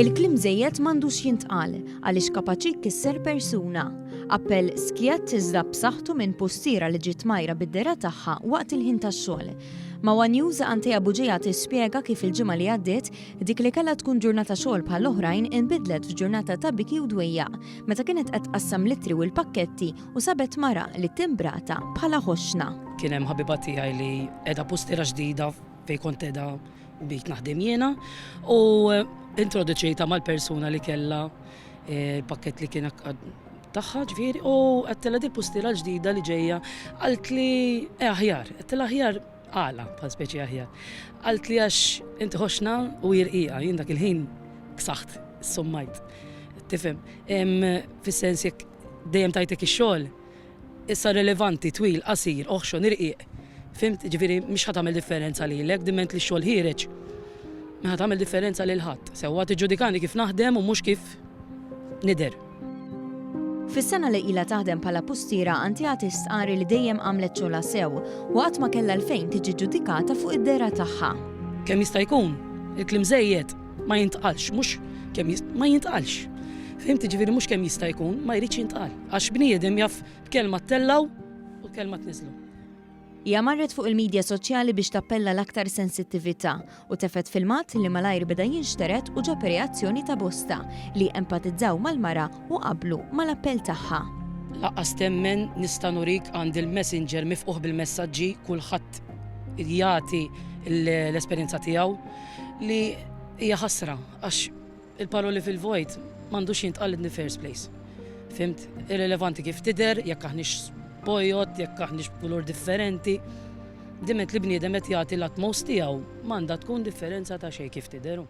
Il-klim żejjed m'għandux jintqal għaliex kapaċi jkisser persuna. Appell skjat iżda b'saħħtu minn pustiera li ġiet majra bid-dera tagħha waqt il-ħin tax-xogħol. Mawa News Antija Buġija tispjega kif il-ġimgħa li għaddiet dik li kellha tkun ġurnata xogħol bħall-oħrajn inbidlet f'ġurnata ta' biki u dwejjaq meta kienet qed tqassam littri u l-pakketti u sabet mara li timbrata bħala ħoxna. Kien hemm ħabiba tiegħi li qiegħda pustiera ġdida fejn kont qiegħda bik naħdem jiena u introduċejta mal-persuna li kellha il-pakkett li kien tagħha ġifieri u għedtela di pustiera ġdida li ġejja qalt li aħjar, għedtela aħjar għala bħal speċi aħjar. Qalt li għax inti ħoxna u jirqija jien dak il-ħin ksaħt, sommajt. Tifhem, fis-sens jekk dejjem tajtek ix-xogħol issa rilevanti, twil, qasir, oħxon, irqiq. Fimt, ġifieri mhix ħadd tagħmel differenza lilek, diment li x-xogħol ħireġ. Ma ħadd tagħmel differenza lil ħadd. Sewwa tiġġudikani kif naħdem u mhux kif nidher. Fis-sena li ilha taħdem bħala pustiera Antija tistqari li dejjem għamlet xogħla sew u qatt ma kellha l-fejn tiġi ġudikata fuq id-dera tagħha. Kemm jista' jkun, il-klim żejjed ma jintqalx, mhux kemm ma jintqalx. Fimti ġifieri mhux kemm jista' jkun, ma jridx jintqal. Għax bniedem jaf b'kelma ttellaw u kelma tniżlu. Hija marret fuq il-medja soċjali biex tappella l-aktar sensittività u tefet filmat li malajr beda jinxteret u ġab reazzjoni ta' bosta li empatizzaw mal-mara u qablu mal-appell tagħha. Laqqas temmen nista' nurik għand il-messenger mifquħ bil-messaġġi kulħadd jagħti l-esperjenza tiegħu li hija ħasra għax il-paroli fil-vojt m'għandux jintqal in the first place. Fimt, irrelevanti kif tidher, jekk aħniex bojot, jekk aħniex kulur differenti, dimet li bniedem qed jagħti l-atmos tiegħu m'għandha tkun differenza ta' xejn kif tidheru.